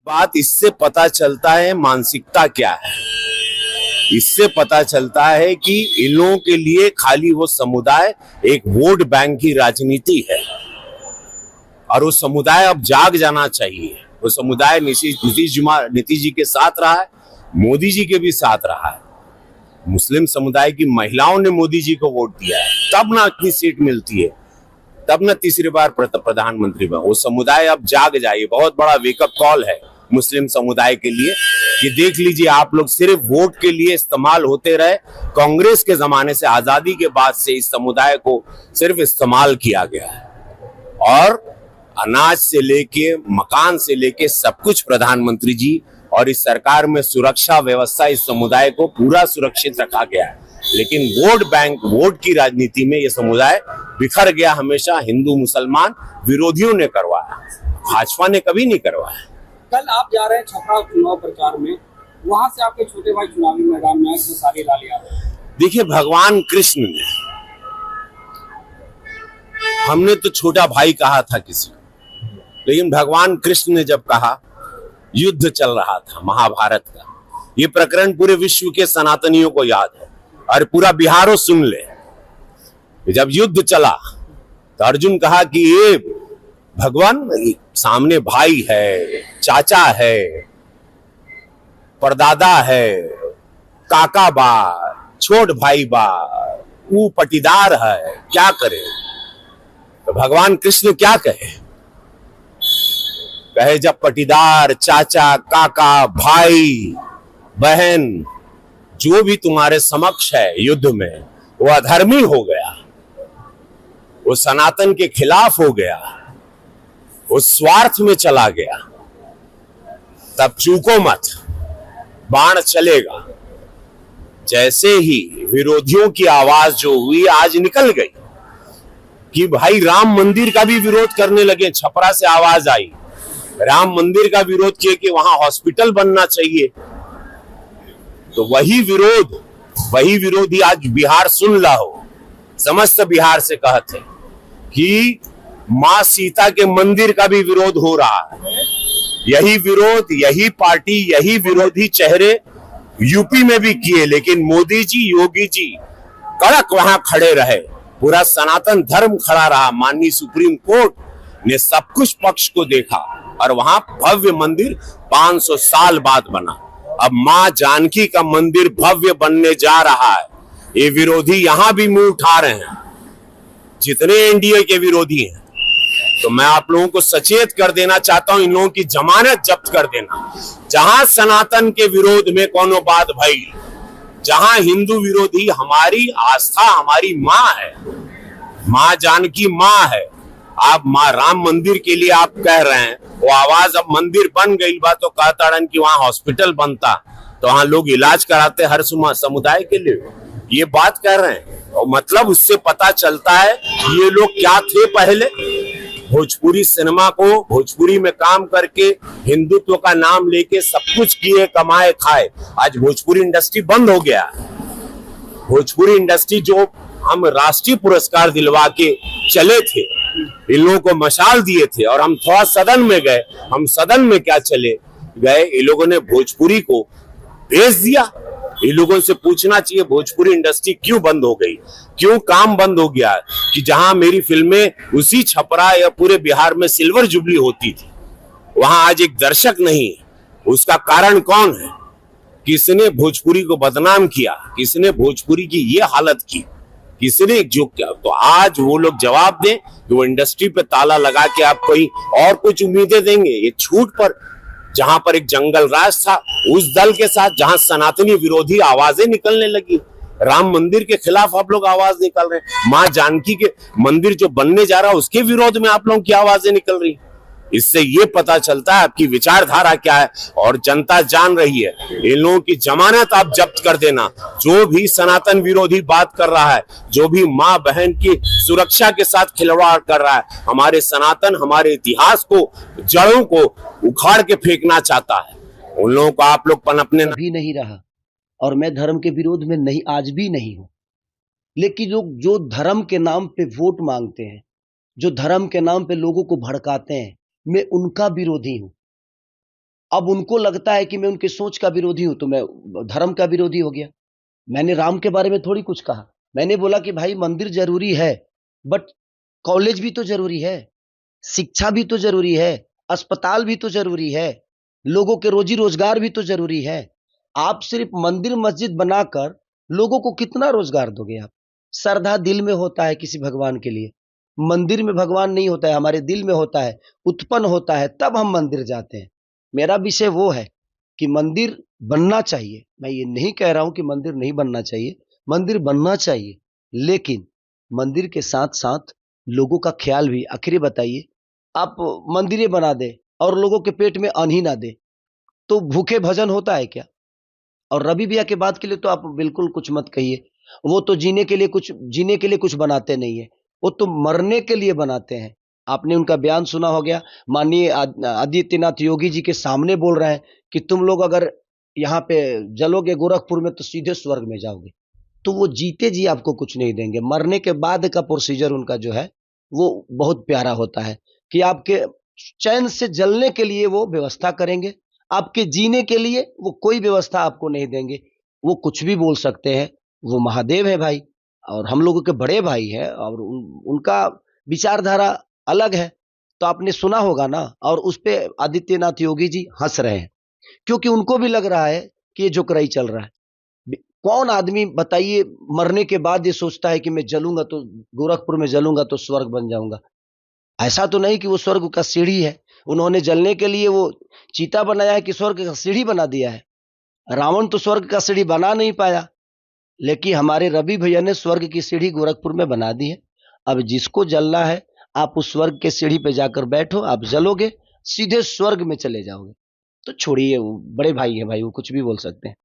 बात इससे पता चलता है मानसिकता क्या है। इससे पता चलता है कि इन लोगों के लिए खाली वो समुदाय एक वोट बैंक की राजनीति है और वो समुदाय अब जाग जाना चाहिए। वो समुदाय नीतीश जी के साथ रहा है, मोदी जी के भी साथ रहा है। मुस्लिम समुदाय की महिलाओं ने मोदी जी को वोट दिया है, तब ना इतनी सीट मिलती है, तब ना तीसरी बार प्रधानमंत्री बने। वो समुदाय अब जाग जाए। बहुत बड़ा वेकअप कॉल है मुस्लिम समुदाय के लिए कि देख लीजिए, आप लोग सिर्फ वोट के लिए इस्तेमाल होते रहे। कांग्रेस के जमाने से, आजादी के बाद से इस समुदाय को सिर्फ इस्तेमाल किया गया है और अनाज से लेके मकान से लेके सब कुछ प्रधानमंत्री जी और इस सरकार में सुरक्षा व्यवस्था इस समुदाय को पूरा सुरक्षित रखा गया है। लेकिन वोट बैंक, वोट की राजनीति में यह समुदाय बिखर गया। हमेशा हिंदू मुसलमान विरोधियों ने करवाया, भाजपा ने कभी नहीं करवाया। कल आप जा रहे हैं छपरा चुनाव प्रचार में, वहां से आपके छोटे भाई चुनावी मैदान में खेसारी लाल यादव। देखिए, भगवान कृष्ण ने, हमने तो छोटा भाई कहा था किसी को, लेकिन भगवान कृष्ण ने जब कहा, युद्ध चल रहा था महाभारत का, ये प्रकरण पूरे विश्व के सनातनियों को याद है और पूरा बिहारो सुन ले। जब युद्ध चला तो अर्जुन कहा कि ये भगवान सामने भाई है, चाचा है, परदादा है, काका बा, छोट भाई बा, वो पटीदार है, क्या करे। तो भगवान कृष्ण क्या कहे? कहे जब पटीदार, चाचा, काका, भाई, बहन जो भी तुम्हारे समक्ष है युद्ध में, वो अधर्मी हो गया, वो सनातन के खिलाफ हो गया, वो स्वार्थ में चला गया, तब चूको मत, बाण चलेगा। जैसे ही विरोधियों की आवाज जो हुई आज निकल गई कि भाई राम मंदिर का भी विरोध करने लगे। छपरा से आवाज आई, राम मंदिर का विरोध किए कि वहां हॉस्पिटल बनना चाहिए। तो वही विरोधी आज बिहार सुन ला हो, समस्त बिहार से कहते कि मां सीता के मंदिर का भी विरोध हो रहा है। यही विरोध, यही पार्टी, यही विरोधी चेहरे यूपी में भी किए, लेकिन मोदी जी, योगी जी कड़क वहां खड़े रहे। पूरा सनातन धर्म खड़ा रहा। माननीय सुप्रीम कोर्ट ने सब कुछ पक्ष को देखा और वहां भव्य मंदिर 500 साल बाद बना। अब मां जानकी का मंदिर भव्य बनने जा रहा है। ये विरोधी यहां भी मुंह उठा रहे हैं, जितने एनडीए के विरोधी हैं। तो मैं आप लोगों को सचेत कर देना चाहता हूं, इन लोगों की जमानत जब्त कर देना। जहां सनातन के विरोध में कोनो बात भई, जहां हिंदू विरोधी, हमारी आस्था हमारी मां है, मां जानकी मां है। आप मां राम मंदिर के लिए आप कह रहे हैं, वो आवाज अब मंदिर बन गई बा तो कहता रन कि वहां हॉस्पिटल बनता तो वहां लोग इलाज कराते हर समुदाय के लिए, ये बात कर रहे हैं। और मतलब उससे पता चलता है ये लोग क्या थे पहले। भोजपुरी सिनेमा को, भोजपुरी में काम करके हिंदुत्व का नाम लेके सब कुछ किए, कमाए, खाए। आज भोजपुरी इंडस्ट्री बंद हो गया। भोजपुरी इंडस्ट्री जो हम राष्ट्रीय पुरस्कार दिलवा के चले थे, इन लोगों को मशाल दिए थे और हम थोड़ा सदन में गए। हम सदन में क्या चले गए, इन लोगों ने भोजपुरी को भेज दिया। इन लोगों से पूछना चाहिए भोजपुरी इंडस्ट्री क्यों बंद हो गई, क्यों काम बंद हो गया कि जहां मेरी फिल्में उसी छपरा या पूरे बिहार में सिल्वर जुबली होती थी, वहां आज एक दर्शक नहीं है। उसका कारण कौन है? किसने भोजपुरी को बदनाम किया, किसने भोजपुरी की ये हालत की, किसने जो किया? तो आज वो लोग जवाब दें कि वो इंडस्ट्री पे ताला लगा के आप कोई और कुछ उम्मीदें देंगे। ये छूट पर, जहां पर एक जंगल राज था, उस दल के साथ जहां सनातनी विरोधी आवाजें निकलने लगी, राम मंदिर के खिलाफ आप लोग आवाज निकल रहे हैं, मां जानकी के मंदिर जो बनने जा रहा है उसके विरोध में आप लोगों की आवाजें निकल रही। इससे ये पता चलता है आपकी विचारधारा क्या है और जनता जान रही है। इन लोगों की जमानत आप जब्त कर देना। जो भी सनातन विरोधी बात कर रहा है, जो भी मां बहन की सुरक्षा के साथ खिलवाड़ कर रहा है, हमारे सनातन, हमारे इतिहास को, जड़ों को उखाड़ के फेंकना चाहता है, उन लोगों को आप लोग पनपने भी नहीं रहा। और मैं धर्म के विरोध में नहीं, आज भी नहीं हूं। लेकिन लोग जो धर्म के नाम पे वोट मांगते हैं, जो धर्म के नाम पे लोगों को भड़काते हैं, मैं उनका विरोधी हूं। अब उनको लगता है कि मैं उनकी सोच का विरोधी हूं तो मैं धर्म का विरोधी हो गया। मैंने राम के बारे में थोड़ी कुछ कहा, मैंने बोला कि भाई मंदिर जरूरी है, बट कॉलेज भी तो जरूरी है, शिक्षा भी तो जरूरी है, अस्पताल भी तो जरूरी है, लोगों के रोजी रोजगार भी तो जरूरी है। आप सिर्फ मंदिर मस्जिद बनाकर लोगों को कितना रोजगार दोगे आप? श्रद्धा दिल में होता है किसी भगवान के लिए, मंदिर में भगवान नहीं होता है, हमारे दिल में होता है, उत्पन्न होता है, तब हम मंदिर जाते हैं। मेरा विषय वो है कि मंदिर बनना चाहिए। मैं ये नहीं कह रहा हूं कि मंदिर नहीं बनना चाहिए, मंदिर बनना चाहिए, लेकिन मंदिर के साथ साथ लोगों का ख्याल भी। आखिर बताइए, आप मंदिरें बना दे और लोगों के पेट में अन्न ही ना दे तो भूखे भजन होता है क्या? और रवि भैया के बात के लिए तो आप बिल्कुल कुछ मत कहिए, वो तो जीने के लिए कुछ बनाते नहीं है, वो तो मरने के लिए बनाते हैं। आपने उनका बयान सुना हो गया, माननीय आदित्यनाथ योगी जी के सामने बोल रहे हैं कि तुम लोग अगर यहाँ पे जलोगे गोरखपुर में तो सीधे स्वर्ग में जाओगे। तो वो जीते जी आपको कुछ नहीं देंगे, मरने के बाद का प्रोसीजर उनका जो है वो बहुत प्यारा होता है कि आपके चैन से जलने के लिए वो व्यवस्था करेंगे, आपके जीने के लिए वो कोई व्यवस्था आपको नहीं देंगे। वो कुछ भी बोल सकते हैं, वो महादेव है भाई, और हम लोगों के बड़े भाई है, और उनका विचारधारा अलग है। तो आपने सुना होगा ना, और उस पे आदित्यनाथ योगी जी हंस रहे हैं क्योंकि उनको भी लग रहा है कि ये जोकराई चल रहा है। कौन आदमी बताइए मरने के बाद ये सोचता है कि मैं जलूंगा तो गोरखपुर में जलूंगा तो स्वर्ग बन जाऊंगा? ऐसा तो नहीं कि वो स्वर्ग का सीढ़ी है, उन्होंने जलने के लिए वो चीता बनाया है कि स्वर्ग का सीढ़ी बना दिया है? रावण तो स्वर्ग का सीढ़ी बना नहीं पाया, लेकिन हमारे रवि भैया ने स्वर्ग की सीढ़ी गोरखपुर में बना दी है। अब जिसको जलना है, आप उस स्वर्ग के सीढ़ी पे जाकर बैठो, आप जलोगे सीधे स्वर्ग में चले जाओगे। तो छोड़िए, वो बड़े भाई है भाई, वो कुछ भी बोल सकते हैं।